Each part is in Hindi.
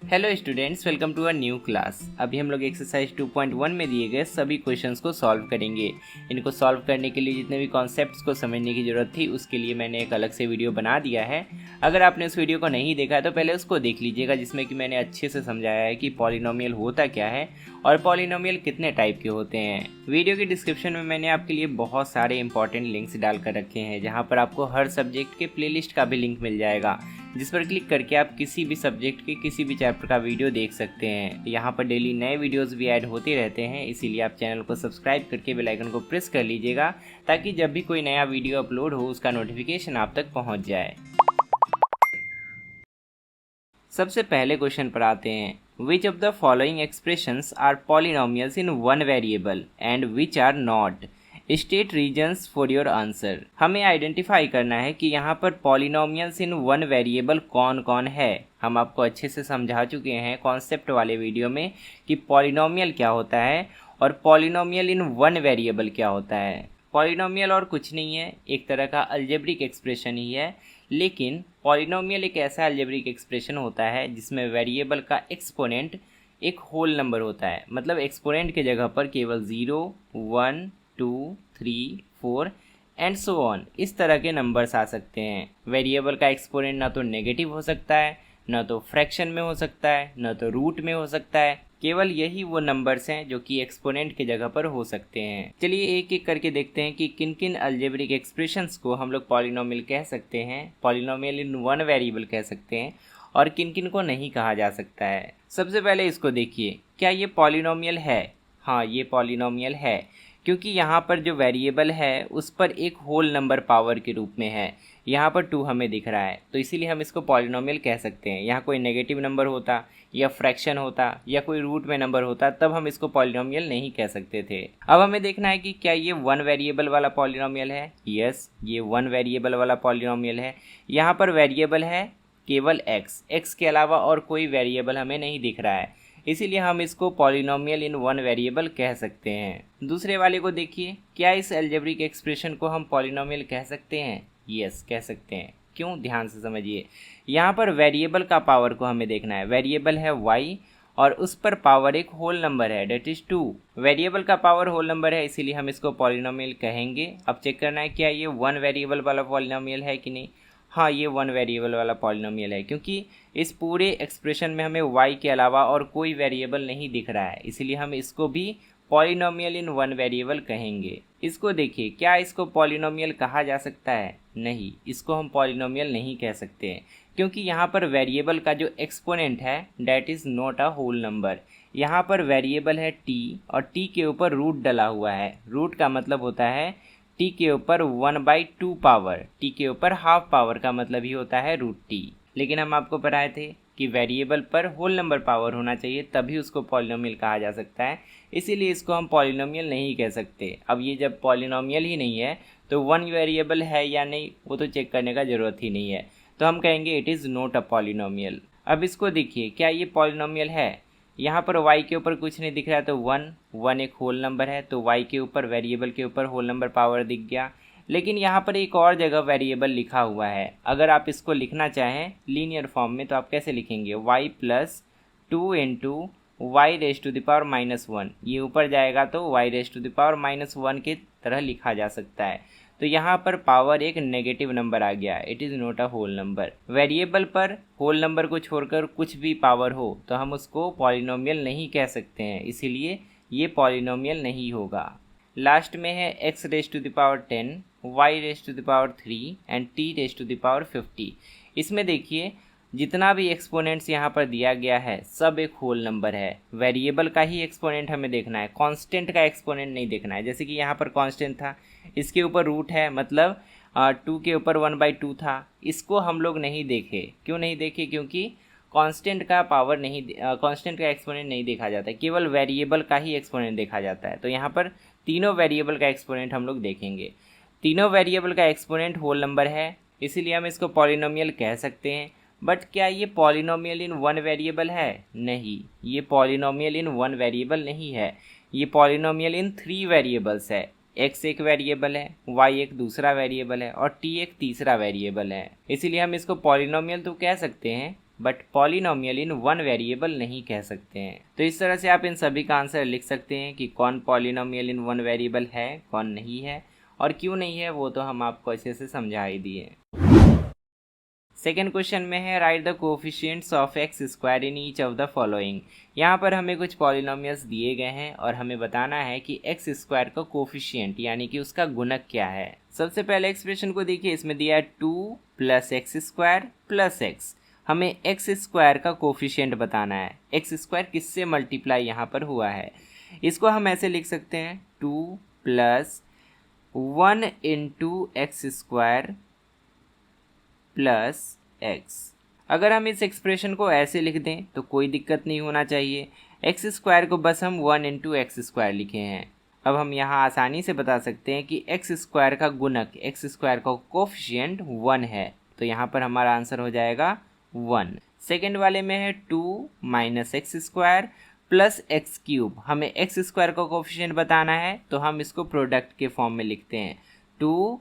Hello students, welcome to a new class. अभी हम लोग एक्सरसाइज 2.1 में दिए गए सभी क्वेश्चंस को सॉल्व करेंगे। इनको सॉल्व करने के लिए जितने भी कॉन्सेप्ट्स को समझने की ज़रूरत थी उसके लिए मैंने एक अलग से वीडियो बना दिया है। अगर आपने उस वीडियो को नहीं देखा है तो पहले उसको देख लीजिएगा, जिसमें कि मैंने अच्छे से समझाया है कि पॉलिनोमियल होता क्या है और पॉलिनोमियल कितने टाइप के होते हैं। वीडियो के डिस्क्रिप्शन में मैंने आपके लिए बहुत सारे इंपॉर्टेंट लिंक्स डालकर रखे हैं, जहाँ पर आपको हर सब्जेक्ट के प्लेलिस्ट का भी लिंक मिल जाएगा, जिस पर क्लिक करके आप किसी भी सब्जेक्ट के किसी भी चैप्टर का वीडियो देख सकते हैं। यहाँ पर डेली नए वीडियोस भी ऐड होते रहते हैं, इसीलिए आप चैनल को सब्सक्राइब करके बेल आइकन को प्रेस कर लीजिएगा, ताकि जब भी कोई नया वीडियो अपलोड हो उसका नोटिफिकेशन आप तक पहुँच जाए। सबसे पहले क्वेश्चन पर आते हैं। Which of the following expressions are polynomials in one variable and which are not? State reasons for your answer. हमें आइडेंटिफाई करना है कि यहाँ पर पॉलिनोमियल्स इन वन वेरिएबल कौन कौन है। हम आपको अच्छे से समझा चुके हैं कॉन्सेप्ट वाले वीडियो में कि पॉलिनोमियल क्या होता है और पॉलिनोमियल इन वन वेरिएबल क्या होता है। पॉलिनोमियल और कुछ नहीं है, एक तरह का अलजेब्रिक एक्सप्रेशन ही है, लेकिन पॉलिनोमियल एक ऐसा अलजेब्रिक एक्सप्रेशन होता है जिसमें वेरिएबल का एक्सपोनेंट एक होल नंबर होता है। मतलब एक्सपोनेंट के जगह पर केवल 0, 1, 2, 3, 4 एंड सो ऑन इस तरह के नंबर्स आ सकते हैं। वेरिएबल का एक्सपोनेंट ना तो नेगेटिव हो सकता है, ना तो फ्रैक्शन में हो सकता है, ना तो रूट में हो सकता है। केवल यही वो नंबर्स हैं जो कि एक्सपोनेंट के जगह पर हो सकते हैं। चलिए एक एक करके देखते हैं कि किन किन अलजेब्रिक एक्सप्रेशंस को हम लोग पॉलिनोमियल कह सकते हैं, पॉलिनोमियल इन वन वेरिएबल कह सकते हैं और किन किन को नहीं कहा जा सकता है। सबसे पहले इसको देखिए, क्या ये पॉलिनोमियल है? हाँ, ये पॉलिनोमियल है, क्योंकि यहाँ पर जो वेरिएबल है उस पर एक होल नंबर पावर के रूप में है। यहाँ पर 2 हमें दिख रहा है, तो इसीलिए हम इसको पॉलिनोमियल कह सकते हैं। यहाँ कोई नेगेटिव नंबर होता या फ्रैक्शन होता या कोई रूट में नंबर होता तब हम इसको पॉलिनोमियल नहीं कह सकते थे। अब हमें देखना है कि क्या ये वन वेरिएबल वाला पॉलिनोमियल है। यस, ये वन वेरिएबल वाला पॉलिनोमियल है। यहाँ पर वेरिएबल है केवल x के अलावा और कोई वेरिएबल हमें नहीं दिख रहा है, इसीलिए हम इसको पॉलिनोमियल इन वन वेरिएबल कह सकते हैं। दूसरे वाले को देखिए, क्या इस अलजेब्रिक एक्सप्रेशन को हम पॉलिनोमियल कह सकते हैं? यस, कह सकते हैं। क्यों? ध्यान से समझिए। यहाँ पर वेरिएबल का पावर को हमें देखना है। वेरिएबल है y और उस पर पावर एक होल नंबर है, डेट इज 2। वेरिएबल का पावर होल नंबर है, इसीलिए हम इसको पॉलिनोमियल कहेंगे। अब चेक करना है क्या ये वन वेरिएबल वाला पॉलिनोमियल है कि नहीं। हाँ, ये वन वेरिएबल वाला पॉलिनोमियल है, क्योंकि इस पूरे एक्सप्रेशन में हमें y के अलावा और कोई वेरिएबल नहीं दिख रहा है, इसीलिए हम इसको भी पॉलिनोमियल इन वन वेरिएबल कहेंगे। इसको देखिए, क्या इसको पॉलिनोमियल कहा जा सकता है? नहीं, इसको हम पॉलिनोमियल नहीं कह सकते हैं, क्योंकि यहाँ पर वेरिएबल का जो एक्सपोनेंट है that is not a whole number. यहाँ पर वेरिएबल है t और t के ऊपर रूट डला हुआ है। रूट का मतलब होता है t के ऊपर 1/2 पावर, t के ऊपर हाफ पावर का मतलब ही होता है रूट t। लेकिन हम आपको पढ़ाए थे कि वेरिएबल पर होल नंबर पावर होना चाहिए, तभी उसको पॉलिनोमियल कहा जा सकता है, इसीलिए इसको हम पॉलिनोमियल नहीं कह सकते। अब ये जब पॉलिनोमियल ही नहीं है तो वन वेरिएबल है या नहीं वो तो चेक करने का ज़रूरत ही नहीं है, तो हम कहेंगे it is not a polynomial. अब इसको देखिए, क्या ये पॉलिनोमियल है? यहाँ पर y के ऊपर कुछ नहीं दिख रहा है, तो 1 एक होल नंबर है, तो y के ऊपर वेरिएबल के ऊपर होल नंबर पावर दिख गया। लेकिन यहाँ पर एक और जगह वेरिएबल लिखा हुआ है। अगर आप इसको लिखना चाहें लीनियर फॉर्म में तो आप कैसे लिखेंगे? y plus 2 into y raise to the power -1। ये ऊपर जाएगा तो y raise to the power -1 की तरह लिखा जा सकता है। तो यहाँ पर पावर एक नेगेटिव नंबर आ गया, it is not a whole number. Variable पर होल नंबर को छोड़कर कुछ भी पावर हो तो हम उसको पॉलिनोमियल नहीं कह सकते हैं, इसीलिए ये पॉलिनोमियल नहीं होगा। लास्ट में है x raise to the power 10, y raise to the power 3 and t raise to the power 50। इसमें देखिए जितना भी एक्सपोनेंट्स यहाँ पर दिया गया है सब एक होल नंबर है। वेरिएबल का ही एक्सपोनेंट हमें देखना है, कांस्टेंट का एक्सपोनेंट नहीं देखना है। जैसे कि यहाँ पर कांस्टेंट था, इसके ऊपर रूट है, मतलब 2 के ऊपर 1/2 था, इसको हम लोग नहीं देखे। क्यों नहीं देखे? क्योंकि कांस्टेंट का पावर नहीं, कांस्टेंट का एक्सपोनेंट नहीं देखा जाता, केवल वेरिएबल का ही एक्सपोनेंट देखा जाता है। तो यहाँ पर तीनों वेरिएबल का एक्सपोनेंट हम लोग देखेंगे। तीनों वेरिएबल का एक्सपोनेंट होल नंबर है, इसीलिए हम इसको पॉलिनोमियल कह सकते हैं। बट क्या ये पॉलिनोमियल इन वन वेरिएबल है? नहीं, ये पॉलिनोमियल इन वन वेरिएबल नहीं है, ये पॉलिनोमियल इन 3 वेरिएबल्स है। x एक वेरिएबल है, y एक दूसरा वेरिएबल है और t एक तीसरा वेरिएबल है। इसीलिए हम इसको पॉलिनोमियल तो कह सकते हैं, but polynomial in one variable नहीं कह सकते हैं। तो इस तरह से आप इन सभी का आंसर लिख सकते हैं कि कौन पॉलिनोमियल इन वन वेरिएबल है, कौन नहीं है, और क्यों नहीं है वो तो हम आपको अच्छे से समझा ही दिए। सेकेंड क्वेश्चन में है right the coefficients of x square in each of the following. यहाँ पर हमें कुछ पॉलिनोमियल्स दिए गए हैं और हमें बताना है कि एक्स स्क्वायर का कोफिशिएंट यानी कि उसका गुणक क्या है। सबसे पहले एक्सप्रेशन को देखिए, इसमें दिया है 2 + एक्स स्क्वायर + एक्स। हमें एक्स स्क्वायर का कोफिशिएंट बताना है। एक्स स्क्वायर किससे मल्टीप्लाई यहाँ पर हुआ है, इसको हम ऐसे लिख सकते हैं 2 + 1 × एक्स स्क्वायर प्लस एक्स। अगर हम इस एक्सप्रेशन को ऐसे लिख दें तो कोई दिक्कत नहीं होना चाहिए। एक्स स्क्वायर को बस हम 1 × एक्स स्क्वायर लिखे हैं। अब हम यहाँ आसानी से बता सकते हैं कि एक्स स्क्वायर का गुणक, एक्स स्क्वायर का कोफिशिएंट 1 है, तो यहाँ पर हमारा आंसर हो जाएगा 1। सेकेंड वाले में है 2 - x square plus x cube. हमें एक्स स्क्वायर का कोफिशिएंट बताना है तो हम इसको प्रोडक्ट के फॉर्म में लिखते हैं। 2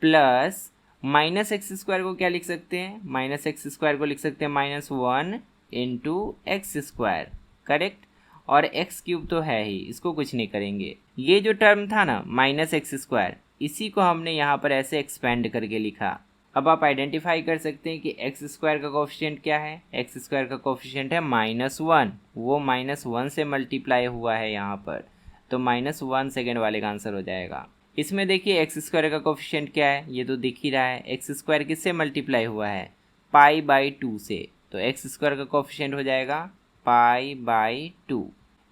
+ माइनस एक्स स्क्वायर को क्या लिख सकते हैं, माइनस एक्स स्क्वायर को लिख सकते हैं -1 × एक्स स्क्वायर, करेक्ट। और एक्स क्यूब तो है ही, इसको कुछ नहीं करेंगे। ये जो टर्म था ना माइनस एक्स स्क्वायर, इसी को हमने यहाँ पर ऐसे एक्सपेंड करके लिखा। अब आप आइडेंटिफाई कर सकते हैं कि एक्स स्क्वायर का कोफिशिएंट क्या है। एक्स स्क्वायर का कोफिशिएंट है -1, वो -1 से मल्टीप्लाई हुआ है यहाँ पर, तो -1 सेकेंड वाले का आंसर हो जाएगा। इसमें देखिए एक्स स्क्वायर का कोफिशिएंट क्या है, ये तो दिख ही रहा है। एक्स स्क्वायर किससे मल्टीप्लाई हुआ है, π/2 से, तो एक्स स्क्वायर का कोफिशिएंट हो जाएगा π/2।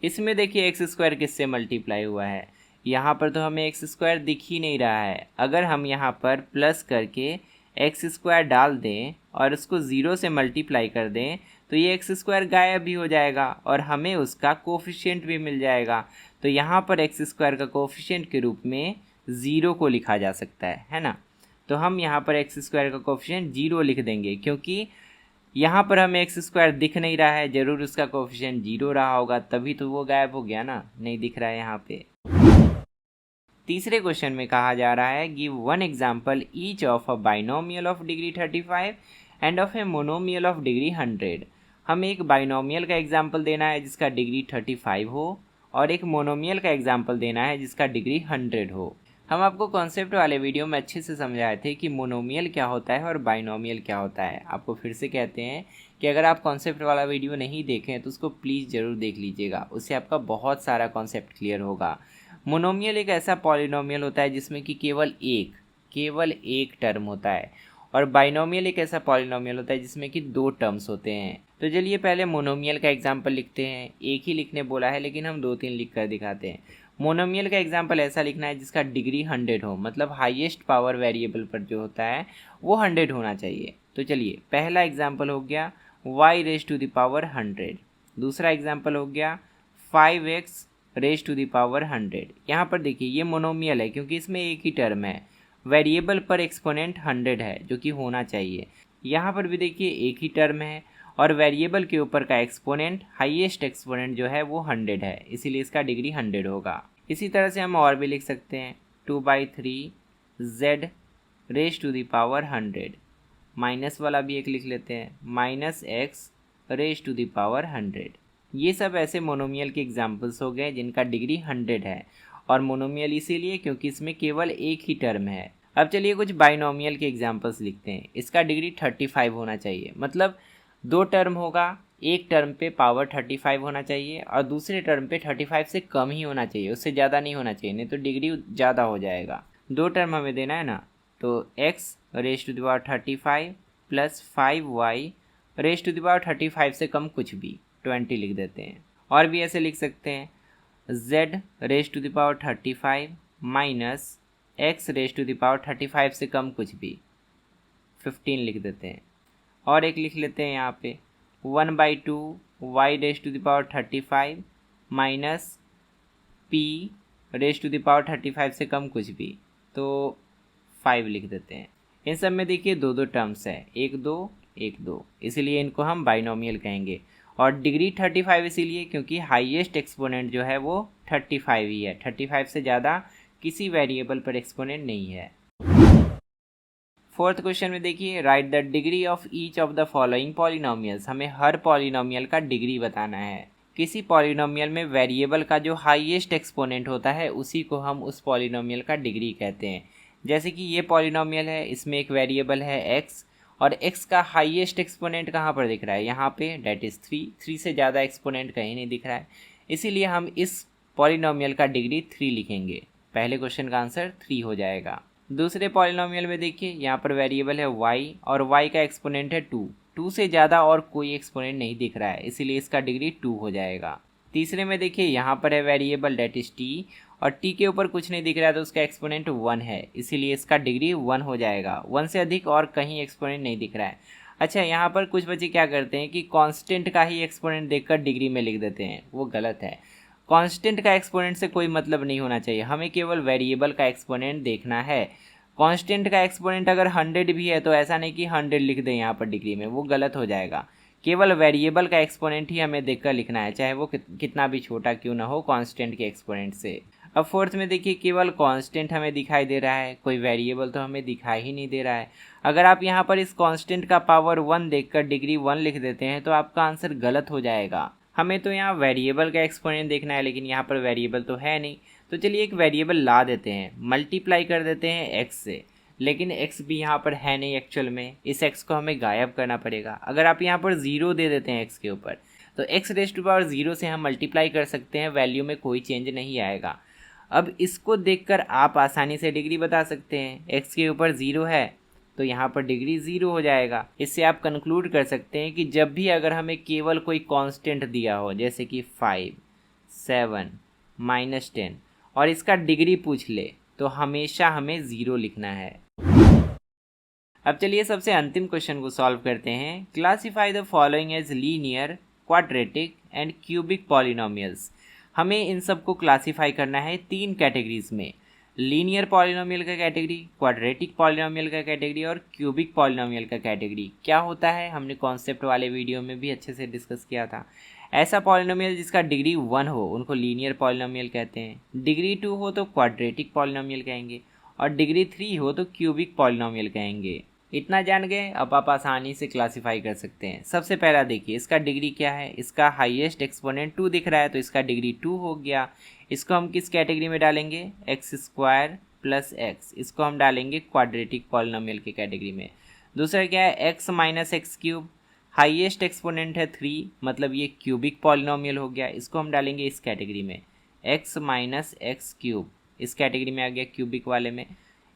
इसमें देखिए एक्स स्क्वायर किससे मल्टीप्लाई हुआ है, यहाँ पर तो हमें एक्स स्क्वायर दिख ही नहीं रहा है। अगर हम यहाँ पर प्लस करके एक्स स्क्वायर डाल दें और उसको 0 से मल्टीप्लाई कर दें तो ये एक्स स्क्वायर गायब भी हो जाएगा और हमें उसका कोफिशिएंट भी मिल जाएगा। तो यहाँ पर एक्स स्क्वायर का कोफिशिएंट के रूप में 0 को लिखा जा सकता है ना। तो हम यहाँ पर एक्स स्क्वायर का कोफिशिएंट 0 लिख देंगे, क्योंकि यहाँ पर हमें एक्स स्क्वायर दिख नहीं रहा है, ज़रूर उसका कोफिशिएंट 0 रहा होगा, तभी तो वो गायब हो गया ना, नहीं दिख रहा है यहाँ पे। तीसरे क्वेश्चन में कहा जा रहा है give one example each of a binomial of degree 35 end of a monomial of degree 100। हमें एक बाइनोमियल का एग्जाम्पल देना है जिसका डिग्री 35 हो और एक मोनोमियल का एग्जाम्पल देना है जिसका डिग्री 100 हो। हम आपको कॉन्सेप्ट वाले वीडियो में अच्छे से समझाए थे कि मोनोमियल क्या होता है और बाइनोमियल क्या होता है। आपको फिर से कहते हैं कि अगर आप कॉन्सेप्ट वाला वीडियो नहीं देखें तो उसको प्लीज़ ज़रूर देख लीजिएगा, उससे आपका बहुत सारा कॉन्सेप्ट क्लियर होगा। मोनोमियल एक ऐसा पॉलिनोमियल होता है जिसमें कि केवल एक टर्म होता है, और बाइनोमियल एक ऐसा पॉलिनोमियल होता है जिसमें कि 2 टर्म्स होते हैं। तो चलिए पहले मोनोमियल का एग्जाम्पल लिखते हैं। एक ही लिखने बोला है लेकिन हम 2-3 लिख कर दिखाते हैं। मोनोमियल का एग्जाम्पल ऐसा लिखना है जिसका डिग्री 100 हो, मतलब हाईएस्ट पावर वेरिएबल पर जो होता है वो 100 होना चाहिए। तो चलिए पहला एग्जाम्पल हो गया y⁻100। दूसरा एग्जाम्पल हो गया 5x⁻100। यहाँ पर देखिए ये मोनोमियल है क्योंकि इसमें एक ही टर्म है, वेरिएबल पर एक्सपोनेंट 100 है जो कि होना चाहिए। यहाँ पर भी देखिए एक ही टर्म है और वेरिएबल के ऊपर का एक्सपोनेंट, हाईएस्ट एक्सपोनेंट जो है वो 100 है, इसीलिए इसका डिग्री 100 होगा। इसी तरह से हम और भी लिख सकते हैं 2/3z⁻100। माइनस वाला भी एक लिख लेते हैं -x⁻100। ये सब ऐसे मोनोमियल के एग्जाम्पल्स हो गए जिनका डिग्री 100 है, और मोनोमियल इसीलिए क्योंकि इसमें केवल एक ही टर्म है। अब चलिए कुछ बाइनोमियल के एग्जाम्पल्स लिखते हैं। इसका डिग्री 35 होना चाहिए, मतलब 2 टर्म होगा, एक टर्म पे पावर 35 होना चाहिए और दूसरे टर्म पे 35 से कम ही होना चाहिए, उससे ज़्यादा नहीं होना चाहिए, नहीं तो डिग्री ज़्यादा हो जाएगा। 2 टर्म हमें देना है ना, तो x⁻35 + 5y⁻35 से कम कुछ भी 20 लिख देते हैं। और भी ऐसे लिख सकते हैं z⁻35 - x⁻35 से कम कुछ भी 15 लिख देते हैं। और एक लिख लेते हैं यहाँ पे 1/2 y⁻35 - p⁻35 से कम कुछ भी, तो 5 लिख देते हैं। इन सब में देखिए 2 टर्म्स है, 1-2 1-2, इसीलिए इनको हम बाइनोमियल कहेंगे। और डिग्री 35 इसीलिए क्योंकि हाईएस्ट एक्सपोनेंट जो है वो 35 ही है, 35 से ज़्यादा किसी वेरिएबल पर एक्सपोनेंट नहीं है। फोर्थ क्वेश्चन में देखिए, right the degree of each of the following polynomials. हमें हर पॉलिनोमियल का डिग्री बताना है। किसी पॉलिनोमियल में वेरिएबल का जो हाईएस्ट एक्सपोनेंट होता है उसी को हम उस पॉलिनोमियल का डिग्री कहते हैं। जैसे कि ये पॉलिनोमियल है, इसमें एक वेरिएबल है x और x का हाईएस्ट एक्सपोनेंट कहाँ पर दिख रहा है, यहाँ पे, डेट इज़ 3 से ज़्यादा एक्सपोनेंट कहीं नहीं दिख रहा है, इसीलिए हम इस पॉलिनोमियल का डिग्री 3 लिखेंगे। पहले क्वेश्चन का आंसर 3 हो जाएगा। दूसरे पॉलिनोमियल में देखिए, यहाँ पर वेरिएबल है y और y का एक्सपोनेंट है 2 से ज़्यादा और कोई एक्सपोनेंट नहीं दिख रहा है, इसीलिए इसका डिग्री 2 हो जाएगा। तीसरे में देखिए, यहाँ पर है वेरिएबल डेट इज़ t और t के ऊपर कुछ नहीं दिख रहा है तो उसका एक्सपोनेंट 1 है, इसीलिए इसका डिग्री 1 हो जाएगा। 1 से अधिक और कहीं एक्सपोनेंट नहीं दिख रहा है। अच्छा, यहाँ पर कुछ बच्चे क्या करते हैं कि कांस्टेंट का ही एक्सपोनेंट देखकर डिग्री में लिख देते हैं, वो गलत है। कांस्टेंट का एक्सपोनेंट से कोई मतलब नहीं होना चाहिए, हमें केवल वेरिएबल का एक्सपोनेंट देखना है। कांस्टेंट का एक्सपोनेंट अगर 100 भी है तो ऐसा नहीं कि 100 लिख दें यहाँ पर डिग्री में, वो गलत हो जाएगा। केवल वेरिएबल का एक्सपोनेंट ही हमें देखकर लिखना है, चाहे वो कितना भी छोटा क्यों ना हो कांस्टेंट के एक्सपोनेंट से। अब फोर्थ में देखिए, केवल कांस्टेंट हमें दिखाई दे रहा है, कोई वेरिएबल तो हमें दिखाई ही नहीं दे रहा है। अगर आप यहाँ पर इस कांस्टेंट का पावर 1 देखकर डिग्री 1 लिख देते हैं तो आपका आंसर गलत हो जाएगा। हमें तो यहाँ वेरिएबल का एक्सपोनेंट देखना है, लेकिन यहाँ पर वेरिएबल तो है नहीं, तो चलिए एक वेरिएबल ला देते हैं, मल्टीप्लाई कर देते हैं x से। लेकिन x भी यहाँ पर है नहीं एक्चुअल में, इस x को हमें गायब करना पड़ेगा। अगर आप यहाँ पर 0 दे देते हैं x के ऊपर तो x⁻0 से हम मल्टीप्लाई कर सकते हैं, वैल्यू में कोई चेंज नहीं आएगा। अब इसको देखकर आप आसानी से डिग्री बता सकते हैं, x के ऊपर 0 है तो यहाँ पर डिग्री 0 हो जाएगा। इससे आप कंक्लूड कर सकते हैं कि जब भी अगर हमें केवल कोई कांस्टेंट दिया हो, जैसे कि 5, 7, -10 और इसका डिग्री पूछ ले तो हमेशा हमें 0 लिखना है। अब चलिए सबसे अंतिम क्वेश्चन को सॉल्व करते हैं। Classify the following as linear, quadratic and cubic polynomials. हमें इन सब को क्लासीफाई करना है 3 कैटेगरीज में, लीनियर पॉलिनोमियल का कैटेगरी, क्वाड्रेटिक पॉलिनोमियल का कैटेगरी और क्यूबिक पॉलिनोमियल का कैटेगरी। क्या होता है हमने कॉन्सेप्ट वाले वीडियो में भी अच्छे से डिस्कस किया था। ऐसा पॉलिनोमियल जिसका डिग्री 1 हो उनको लीनियर पॉलिनोमियल कहते हैं, डिग्री 2 हो तो क्वाड्रेटिक पॉलिनोमियल कहेंगे और डिग्री 3 हो तो क्यूबिक पॉलिनोमियल कहेंगे। इतना जान गए, अब आप आसानी से क्लासीफाई कर सकते हैं। सबसे पहला देखिए, इसका डिग्री क्या है, इसका हाईएस्ट एक्सपोनेंट 2 दिख रहा है तो इसका डिग्री 2 हो गया। इसको हम किस कैटेगरी में डालेंगे, x² + x, इसको हम डालेंगे क्वाड्रेटिक पॉलिनोमियल की कैटेगरी में। दूसरा क्या है, x - x³, हाईएस्ट एक्सपोनेंट है 3, मतलब ये क्यूबिक पॉलिनोमियल हो गया, इसको हम डालेंगे इस कैटेगरी में, x - x³ इस कैटेगरी में आ गया क्यूबिक वाले में।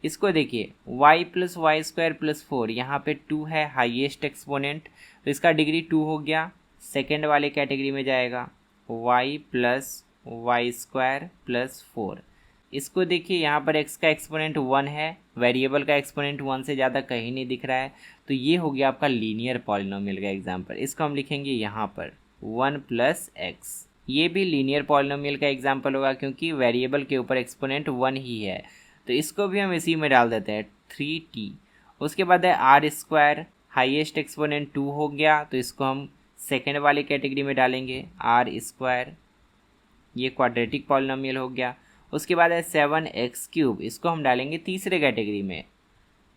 इसको देखिए, y + y² + 4, यहाँ पे 2 है हाईएस्ट एक्सपोनेंट तो इसका डिग्री 2 हो गया, सेकेंड वाले कैटेगरी में जाएगा, y + y² + 4। इसको देखिए, यहाँ पर x का एक्सपोनेंट 1 है, वेरिएबल का एक्सपोनेंट 1 से ज़्यादा कहीं नहीं दिख रहा है, तो ये हो गया आपका लीनियर पॉलिनोमियल का एग्जाम्पल। इसको हम लिखेंगे यहाँ पर 1 + x। ये भी लीनियर पॉलिनोमियल का एग्जाम्पल होगा क्योंकि वेरिएबल के ऊपर एक्सपोनेंट 1 ही है, तो इसको भी हम इसी में डाल देते हैं 3t। उसके बाद है r², हाईएस्ट एक्सपोनेंट 2 हो गया तो इसको हम सेकेंड वाले कैटेगरी में डालेंगे, r², ये क्वाड्रेटिक पॉलिनोमियल हो गया। उसके बाद है 7x³, इसको हम डालेंगे तीसरे कैटेगरी में,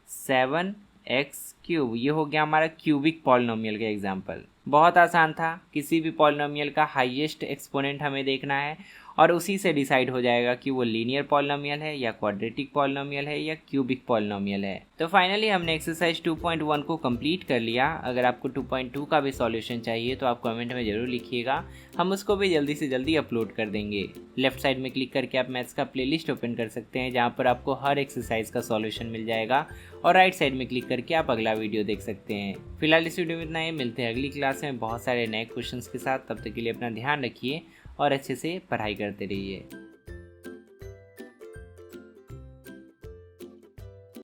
7x³ ये हो गया हमारा क्यूबिक पॉलिनोमियल का एग्जाम्पल। बहुत आसान था, किसी भी पॉलिनोमियल का हाईएस्ट एक्सपोनेंट हमें देखना है और उसी से डिसाइड हो जाएगा कि वो लीनियर पॉलिनोमियल है या क्वाड्रेटिक पॉलिनोमियल है या क्यूबिक पॉलिनोमियल है। तो फाइनली हमने एक्सरसाइज 2.1 को कंप्लीट कर लिया। अगर आपको 2.2 का भी सॉल्यूशन चाहिए तो आप कमेंट में ज़रूर लिखिएगा, हम उसको भी जल्दी से जल्दी अपलोड कर देंगे। लेफ्ट साइड में क्लिक करके आप मैथ्स का प्लेलिस्ट ओपन कर सकते हैं जहाँ पर आपको हर एक्सरसाइज का सॉल्यूशन मिल जाएगा और राइट साइड में क्लिक करके आप अगला वीडियो देख सकते हैं। फिलहाल इस वीडियो में इतना ही, मिलते हैं अगली क्लास में बहुत सारे नए क्वेश्चंस के साथ। तब तक के लिए अपना ध्यान रखिए और अच्छे से पढ़ाई करते रहिए।